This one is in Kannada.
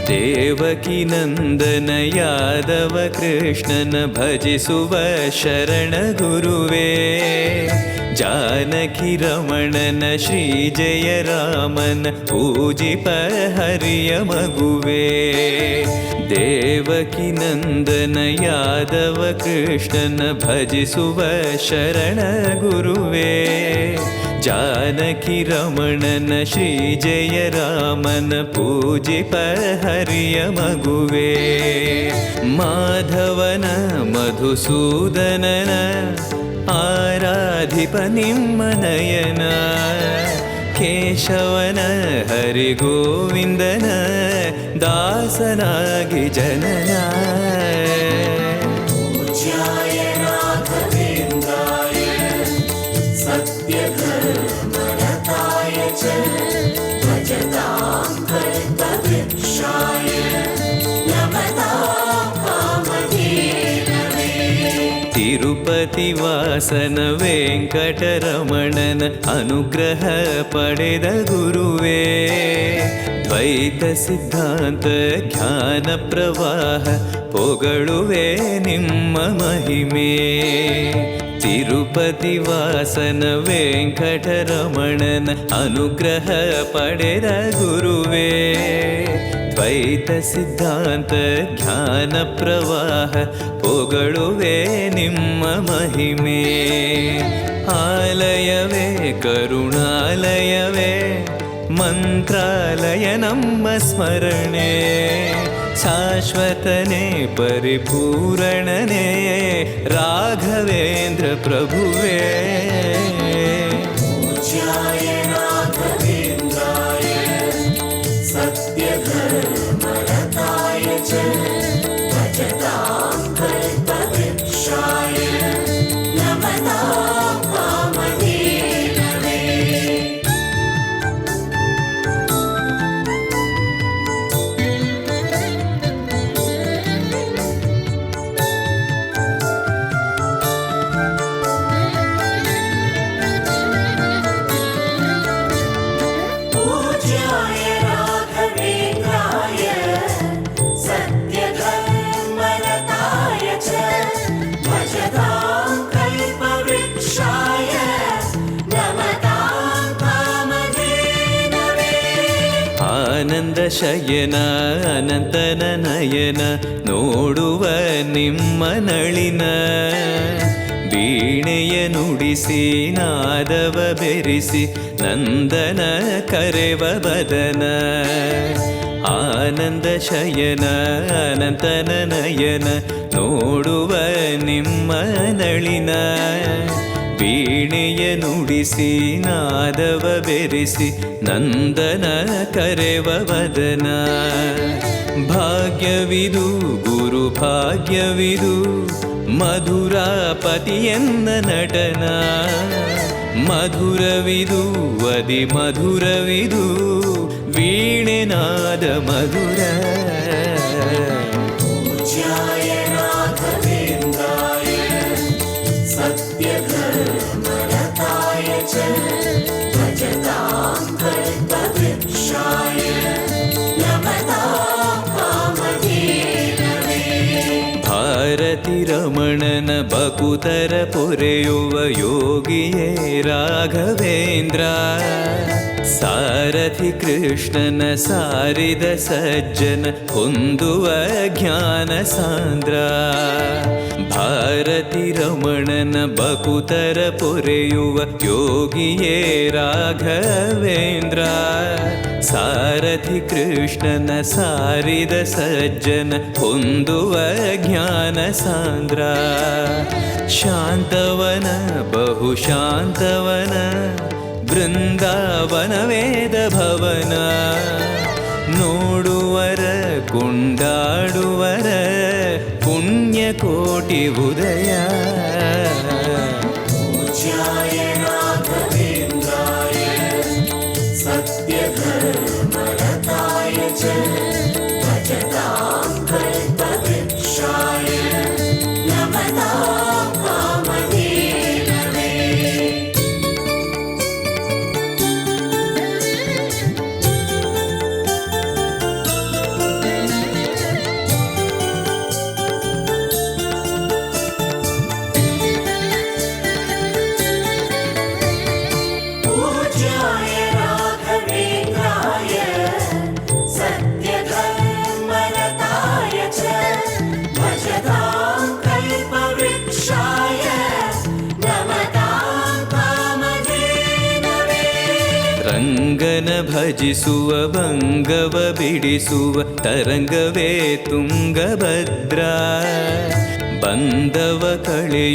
ದೇವಕಿ ನಂದನ ಯಾದವ ಕೃಷ್ಣನ ಭಜಿಸುವ ಶರಣ ಗುರುವೇ, ಜಾನಕಿ ರಮಣನ ಶ್ರೀ ಜಯ ರಾಮನ ಪೂಜಿಪ ಹರಿಯ ಮಗುವೇ. ದೇವಕಿ ನಂದನ ಯಾದವ ಕೃಷ್ಣನ ಭಜಿಸುವ ಶರಣ ಗುರುವೇ, ಜಾನಕಿ ರಮಣನ ಶ್ರೀ ಜಯ ರಾಮನ ಪೂಜಿಪ ಹರಿಯ ಮಗುವೇ. ಮಾಧವನ ಮಧುಸೂದನನ ಆರಾಧಿಪ ನಿಮ್ಮ ನಯನ, ಕೇಶವನ ಹರಿಗೋವಿಂದನ ದಾಸನಾಗಿ ಜನನ. ಪೂಜ್ಯಾಯ ರಾಘವೇಂದ್ರಾಯ ಸತ್ಯಧರ್ಮರತಾಯ ಚ ಭಜತಾಂ ಕಲ್ಪವೃಕ್ಷಾಯ ನಮತಾಂ ಕಾಮಧೇನವೇ. ತಿರುಪತಿ ವಾಸನ ವೆಂಕಟರಮಣನ ಅನುಗ್ರಹ ಪಡೆದ ಗುರುವೇ, ದ್ವೈತ ಸಿದ್ಧಾಂತ ಜ್ಞಾನ ಪ್ರವಾಹ ಪೊಗಳುವೆ ನಿಮ್ಮ ಮಹಿಮೆ. ತಿರುಪತಿ ವಾಸನ ವೆಂಕಟರಮಣನ ಅನುಗ್ರಹ ಪಡೆದ ಗುರುವೇ, ದ್ವೈತ ಸಿದ್ಧಾಂತ ಜ್ಞಾನ ಪ್ರವಾಹ ಪೊಗಳುವೆ ನಿಮ್ಮ ಮಹಿಮೆ. ಆಲಯವೇ ಕರುಣಾಲಯವೇ ಮಂತ್ರಾಲಯ ನಮ್ಮ ಸ್ಮರಣೆ, ಶಾಶ್ವತನೇ ಪರಿಪೂರಣನೇ ರಾಘವೇಂದ್ರ ಪ್ರಭುವೇ. ಪೂಜ್ಯಾಯ ರಾಘವೇಂದ್ರಾಯ ಸತ್ಯಧರ್ಮರತಾಯ ಚ ಭಜತಾಂ ಕಲ್ಪವೃಕ್ಷಾಯ ನಮತಾಂ ಕಾಮಧೇನವೇ. ಪೂಜ್ಯಾಯ ರಾಘವೇಂದ್ರಾಯ ಸತ್ಯಧರ್ಮರತಾಯ ಚ ಭಜತಾಂ ಕಲ್ಪವೃಕ್ಷಾಯ ನಮತಾಂ ಕಾಮಧೇನವೇ. ಆನಂದ ಶಯನ ಅನಂತನ ನಯನ ನೋಡುವ ನಿಮ್ಮ ನಳಿನ, ವೀಣೆಯ ನುಡಿಸಿ ನಾದವ ಬೆರೆಸಿ ನಂದನ ಕರೆವ ಬದನ. ಆನಂದ ಶಯನ ಅನಂತನ ನಯನ ನೋಡುವ ನಿಮ್ಮ ನಳಿನ, ವೀಣೆಯ ನುಡಿಸಿ ನಾದವ ಬೆರೆಸಿ ನಂದನ ಕರೆವ ವದನ. ಭಾಗ್ಯವಿದು ಗುರು ಭಾಗ್ಯವಿದು ಮಧುರಾಪತಿಯನ್ನ ನಟನ, ಮಧುರವಿದು ವದಿ ಮಧುರವಿದು ವೀಣೆನಾದ ಮಧುರ. ಪೂಜ್ಯಾಯ ರಾಘವೇಂದ್ರಾಯ ಸತ್ಯಧರ್ಮರತಾಯ ಚ ಭಜತಾಂ ಕಲ್ಪವೃಕ್ಷಾಯ ನಮತಾಂ ಕಾಮಧೇನವೇ. ಭಾರತಿ ರಮಣನ ಬಕುತರ ಪೊರೆಯುವ ಯೋಗಿಯೇ ರಾಘವೇಂದ್ರ, ಸಾರಥಿ ಕೃಷ್ಣನ ಸಾರಿದ ಸಜ್ಜನ ಹೊಂದುವ ಜ್ಞಾನ ಸಾಂದ್ರ. ಭಾರತಿ ರಮಣನ ಬಕುತರ ಪೊರೆಯುವ ಯೋಗಿಯೇ ರಾಘವೇಂದ್ರ, ಸಾರಥಿ ಕೃಷ್ಣನ ಸಾರಿದ ಸಜ್ಜನ ಹೊಂದುವ ಜ್ಞಾನ ಸಾಂದ್ರ. ಶಾಂತವನ ಬಹು ಶಾಂತವನ ಬೃಂದಾವನ ವೇದ ಭವನ, ನೋಡುವರ ಕೊಂಡಾಡುವರ ಪುಣ್ಯಕೋಟಿ ಉದಯ. ಪೂಜ್ಯಾಯ ರಾಘವೇಂದ್ರಾಯ ಸತ್ಯಧರ್ಮರತಾಯ ಚ ಭಜತಾಂ ಕಲ್ಪವೃಕ್ಷಾಯ ನಮತಾಂ ಕಾಮಧೇನವೇ. ಭಜಿಸುವ ಭಂಗವ ಬಿಡಿಸುವ ತರಂಗವೇ ತುಂಗಭದ್ರಾ ಬಂದವ ಕಳೆಯು